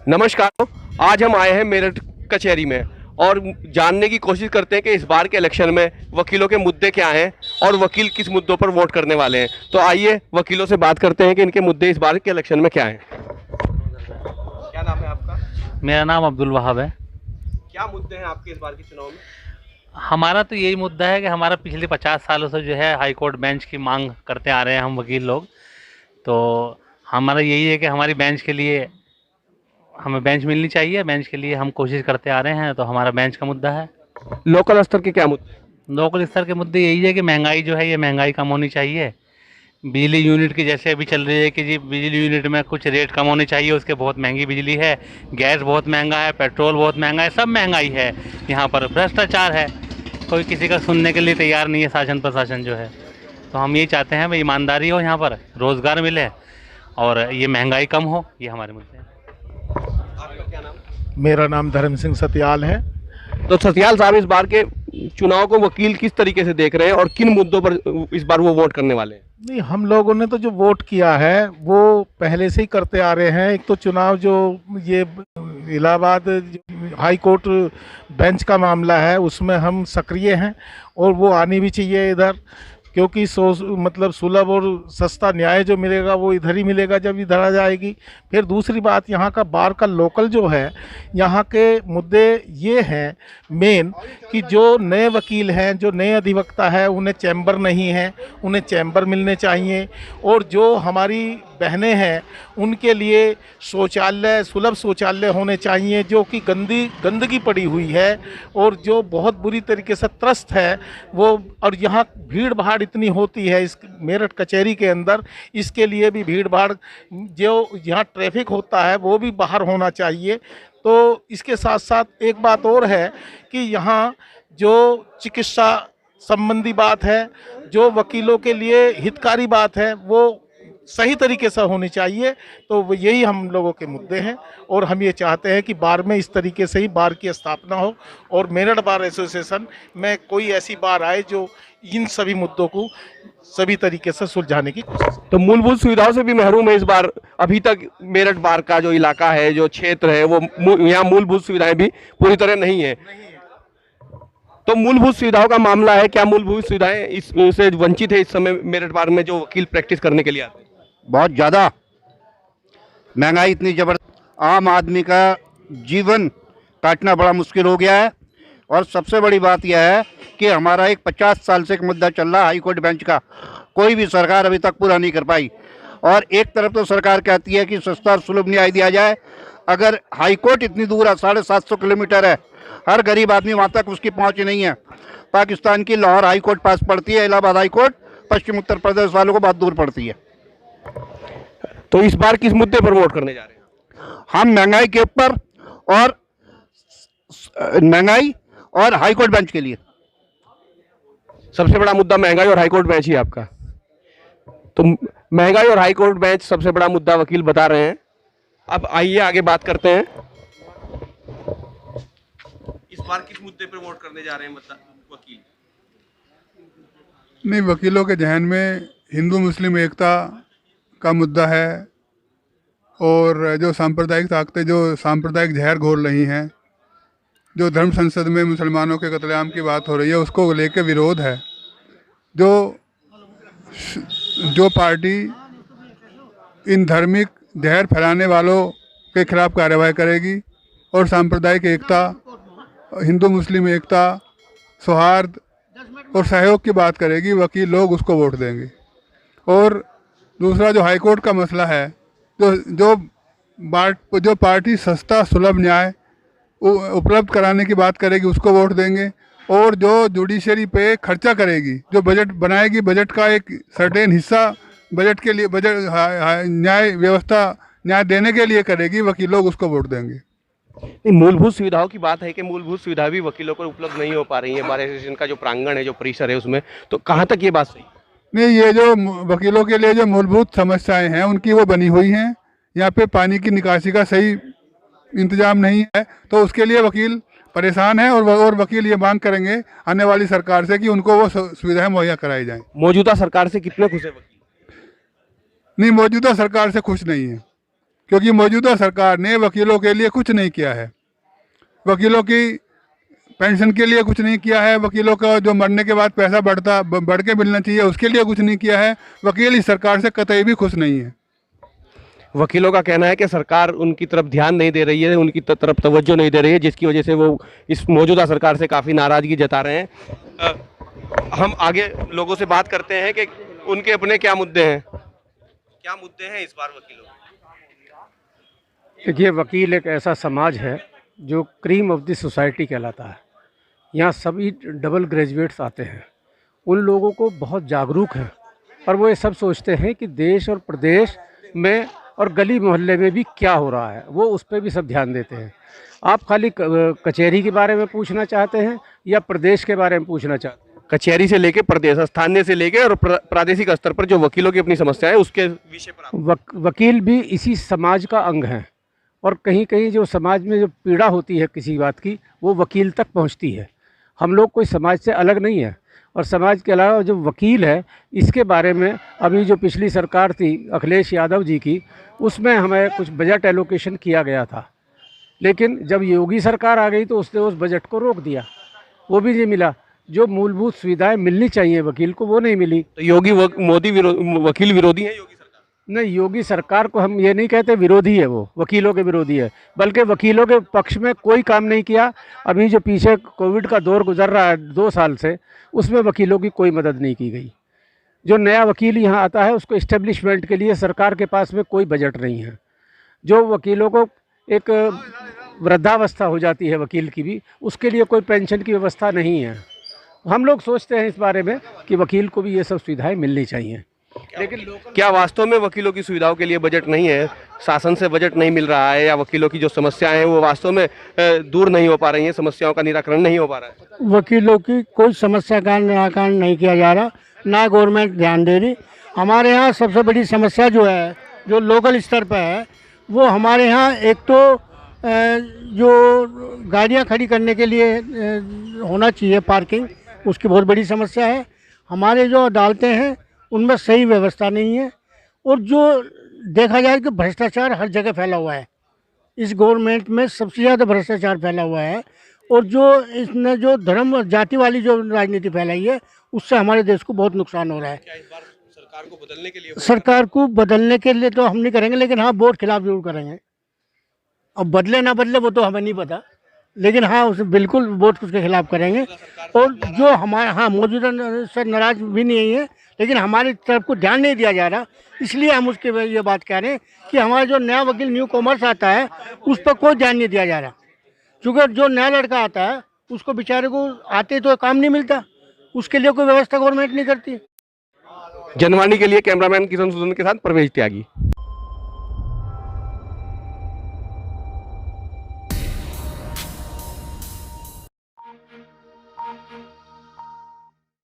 नमस्कार। आज हम आए हैं मेरठ कचहरी में और जानने की कोशिश करते हैं कि इस बार के इलेक्शन में वकीलों के मुद्दे क्या हैं और वकील किस मुद्दों पर वोट करने वाले हैं। तो आइए वकीलों से बात करते हैं कि इनके मुद्दे इस बार के इलेक्शन में क्या हैं। क्या नाम है आपका? मेरा नाम अब्दुल वहाब है। क्या मुद्दे हैं आपके इस बार के चुनाव में? हमारा तो यही मुद्दा है कि हमारा पिछले 50 सालों से जो है हाई कोर्ट बेंच की मांग करते आ रहे हैं हम वकील लोग। तो हमारा यही है कि हमारी बेंच के लिए हमें बेंच मिलनी चाहिए। बेंच के लिए हम कोशिश करते आ रहे हैं, तो हमारा बेंच का मुद्दा है। लोकल स्तर के क्या मुद्दे? लोकल स्तर के मुद्दे यही है कि महंगाई जो है ये महंगाई कम होनी चाहिए। बिजली यूनिट की जैसे अभी चल रही है कि जी बिजली यूनिट में कुछ रेट कम होने चाहिए, उसके बहुत महंगी बिजली है। गैस बहुत महंगा है, पेट्रोल बहुत महंगा है, सब महंगाई है। यहाँ पर भ्रष्टाचार है, कोई किसी का सुनने के लिए तैयार नहीं है शासन प्रशासन जो है। तो हम यही चाहते हैं भाई ईमानदारी हो, यहाँ पर रोज़गार मिले और ये महंगाई कम हो। ये हमारे मुद्दे हैं। आपका क्या नाम? मेरा नाम धर्म सिंह सत्याल है। तो सत्याल साहब, इस बार के चुनाव को वकील किस तरीके से देख रहे हैं और किन मुद्दों पर इस बार वो वोट करने वाले हैं? नहीं, हम लोगों ने तो जो वोट किया है वो पहले से ही करते आ रहे हैं। एक तो चुनाव जो ये इलाहाबाद हाई कोर्ट बेंच का मामला है उसमें हम सक्रिय हैं और वो आनी भी चाहिए इधर, क्योंकि मतलब सुलभ और सस्ता न्याय जो मिलेगा वो इधर ही मिलेगा जब इधर आ जाएगी। फिर दूसरी बात, यहाँ का बार का लोकल जो है, यहाँ के मुद्दे ये हैं मेन कि जो नए वकील हैं, जो नए अधिवक्ता है, उन्हें चैम्बर नहीं है, उन्हें चैम्बर मिलने चाहिए। और जो हमारी बहनें हैं उनके लिए शौचालय, सुलभ शौचालय होने चाहिए, जो कि गंदगी पड़ी हुई है और जो बहुत बुरी तरीके से त्रस्त है वो। और यहाँ भीड़ भाड़ इतनी होती है इस मेरठ कचहरी के अंदर, इसके लिए भी भीड़ भाड़, जो यहाँ ट्रैफिक होता है वो भी बाहर होना चाहिए। तो इसके साथ साथ एक बात और है कि यहाँ जो चिकित्सा संबंधी बात है, जो वकीलों के लिए हितकारी बात है, वो सही तरीके से होनी चाहिए। तो वो यही हम लोगों के मुद्दे हैं और हम ये चाहते हैं कि बार में इस तरीके से ही बार की स्थापना हो और मेरठ बार एसोसिएशन में कोई ऐसी बार आए जो इन सभी मुद्दों को सभी तरीके से सुलझाने की कोशिश। तो मूलभूत सुविधाओं से भी महरूम है इस बार। अभी तक मेरठ बार का जो इलाका है, जो क्षेत्र है, वो यहाँ मूलभूत सुविधाएं भी पूरी तरह नहीं है। तो मूलभूत सुविधाओं का मामला है, क्या मूलभूत सुविधाएं इससे वंचित है इस समय मेरठ बार में जो वकील प्रैक्टिस करने के लिए आते हैं? बहुत ज़्यादा महंगाई इतनी ज़बरदस्त, आम आदमी का जीवन काटना बड़ा मुश्किल हो गया है। और सबसे बड़ी बात यह है कि हमारा एक 50 साल से एक मुद्दा चल रहा है हाई कोर्ट बेंच का, कोई भी सरकार अभी तक पूरा नहीं कर पाई। और एक तरफ तो सरकार कहती है कि सस्ता और सुलभ न्याय दिया जाए, अगर हाई कोर्ट इतनी दूर है, 750 किलोमीटर है, हर गरीब आदमी वहाँ तक उसकी पहुँच नहीं है। पाकिस्तान की लाहौर हाई कोर्ट पास पड़ती है, इलाहाबाद हाई कोर्ट पश्चिम उत्तर प्रदेश वालों को बहुत दूर पड़ती है। तो इस बार किस मुद्दे पर वोट करने जा रहे हैं? हम महंगाई के ऊपर और महंगाई और हाई कोर्ट बेंच के लिए। सबसे बड़ा मुद्दा महंगाई और हाईकोर्ट बेंच ही आपका। तो महंगाई और हाईकोर्ट बेंच सबसे बड़ा मुद्दा वकील बता रहे हैं। अब आइए आगे बात करते हैं। इस बार किस मुद्दे पर वोट करने जा रहे हैं वकील? नहीं, वकीलों के जहन में हिंदू मुस्लिम एकता का मुद्दा है और जो सांप्रदायिक ताकतें जो सांप्रदायिक जहर घोल रही हैं, जो धर्म संसद में मुसलमानों के कत्लेआम की बात हो रही है, उसको लेकर विरोध है। जो पार्टी इन धार्मिक जहर फैलाने वालों के खिलाफ कार्रवाई करेगी और सांप्रदायिक एकता, हिंदू मुस्लिम एकता, सौहार्द और सहयोग की बात करेगी, वकील लोग उसको वोट देंगे। और दूसरा जो हाई कोर्ट का मसला है, जो पार्टी सस्ता सुलभ न्याय उपलब्ध कराने की बात करेगी उसको वोट देंगे। और जो जुडिशरी पे खर्चा करेगी, जो बजट बनाएगी, बजट का एक सर्टेन हिस्सा बजट के लिए, बजट न्याय व्यवस्था न्याय देने के लिए करेगी, वकील लोग उसको वोट देंगे। मूलभूत सुविधाओं की बात है कि मूलभूत सुविधा भी वकीलों को उपलब्ध नहीं हो पा रही है। बार एसोसिएशन का जो प्रांगण है, जो परिसर है, उसमें तो कहाँ तक ये बात सही? नहीं, ये जो वकीलों के लिए जो मूलभूत समस्याएं हैं उनकी वो बनी हुई हैं। यहाँ पे पानी की निकासी का सही इंतजाम नहीं है, तो उसके लिए वकील परेशान हैं और वकील ये मांग करेंगे आने वाली सरकार से कि उनको वो सुविधाएं मुहैया कराई जाएं। मौजूदा सरकार से कितने खुश है वकील? नहीं, मौजूदा सरकार से खुश नहीं है, क्योंकि मौजूदा सरकार ने वकीलों के लिए कुछ नहीं किया है। वकीलों की पेंशन के लिए कुछ नहीं किया है, वकीलों का जो मरने के बाद पैसा बढ़ के मिलना चाहिए उसके लिए कुछ नहीं किया है। वकील इस सरकार से कतई भी खुश नहीं है। वकीलों का कहना है कि सरकार उनकी तरफ ध्यान नहीं दे रही है, उनकी तरफ तवज्जो नहीं दे रही है, जिसकी वजह से वो इस मौजूदा सरकार से काफ़ी नाराज़गी जता रहे हैं। हम आगे लोगों से बात करते हैं कि उनके अपने क्या मुद्दे हैं, क्या मुद्दे हैं इस बार वकीलों के? देखिए, वकील एक ऐसा समाज है जो क्रीम ऑफ द सोसाइटी कहलाता है। यहाँ सभी डबल ग्रेजुएट्स आते हैं। उन लोगों को बहुत जागरूक हैं और वो ये सब सोचते हैं कि देश और प्रदेश में और गली मोहल्ले में भी क्या हो रहा है, वो उस पर भी सब ध्यान देते हैं। आप खाली कचहरी के बारे में पूछना चाहते हैं या प्रदेश के बारे में पूछना चाहते हैं? कचहरी से लेके प्रदेश, स्थानीय से लेके और प्रादेशिक स्तर पर जो वकीलों की अपनी समस्या है उसके विषय पर वकील भी इसी समाज का अंग हैं और कहीं कहीं जो समाज में जो पीड़ा होती है किसी बात की, वो वकील तक पहुंचती है। हम लोग कोई समाज से अलग नहीं है। और समाज के अलावा जो वकील है, इसके बारे में अभी जो पिछली सरकार थी अखिलेश यादव जी की, उसमें हमें कुछ बजट एलोकेशन किया गया था, लेकिन जब योगी सरकार आ गई तो उसने उस बजट को रोक दिया, वो भी नहीं मिला। जो मूलभूत सुविधाएं मिलनी चाहिए वकील को वो नहीं मिली। तो योगी मोदी वकील विरोधी है योगी सरकार? नहीं, योगी सरकार को हम ये नहीं कहते विरोधी है, वो वकीलों के विरोधी है, बल्कि वकीलों के पक्ष में कोई काम नहीं किया। अभी जो पीछे कोविड का दौर गुजर रहा है 2 साल से, उसमें वकीलों की कोई मदद नहीं की गई। जो नया वकील यहाँ आता है उसको इस्टेब्लिशमेंट के लिए सरकार के पास में कोई बजट नहीं है। जो वकीलों को एक वृद्धावस्था हो जाती है वकील की भी, उसके लिए कोई पेंशन की व्यवस्था नहीं है। हम लोग सोचते हैं इस बारे में कि वकील को भी ये सब सुविधाएं मिलनी चाहिए, लेकिन क्या वास्तव में वकीलों की सुविधाओं के लिए बजट नहीं है? शासन से बजट नहीं मिल रहा है या वकीलों की जो समस्याएं हैं वो वास्तव में दूर नहीं हो पा रही हैं, समस्याओं का निराकरण नहीं हो पा रहा है? वकीलों की कोई समस्या का निराकरण नहीं किया जा रहा, ना गवर्नमेंट ध्यान दे रही। हमारे यहाँ सबसे बड़ी समस्या जो है, जो लोकल स्तर पर है, वो हमारे यहाँ एक तो जो गाड़ियाँ खड़ी करने के लिए होना चाहिए पार्किंग, उसकी बहुत बड़ी समस्या है। हमारे जो अदालतें हैं उनमें सही व्यवस्था नहीं है, और जो देखा जाए कि भ्रष्टाचार हर जगह फैला हुआ है। इस गवर्नमेंट में सबसे ज़्यादा भ्रष्टाचार फैला हुआ है, और जो इसने जो धर्म जाति वाली जो राजनीति फैलाई है, उससे हमारे देश को बहुत नुकसान हो रहा है। क्या इस बार सरकार को बदलने के लिए सरकार को बदलने के लिए तो हम नहीं करेंगे, लेकिन हाँ वोट खिलाफ जरूर करेंगे। अब बदले ना बदले वो तो हमें नहीं पता, लेकिन हाँ उसे बिल्कुल वोट उसके खिलाफ करेंगे। और जो हमारे हाँ मौजूदा से नाराज भी नहीं है, लेकिन हमारी तरफ को ध्यान नहीं दिया जा रहा, इसलिए हम उसके ये बात कह रहे हैं कि हमारा जो नया वकील न्यू कॉमर्स आता है उस पर कोई ध्यान नहीं दिया जा रहा। क्योंकि जो नया लड़का आता है उसको बेचारे को आते तो काम नहीं मिलता, उसके लिए कोई व्यवस्था गवर्नमेंट नहीं करती। जनवाणी के लिए कैमरामैन किशन सुदन के साथ प्रवेश त्यागी।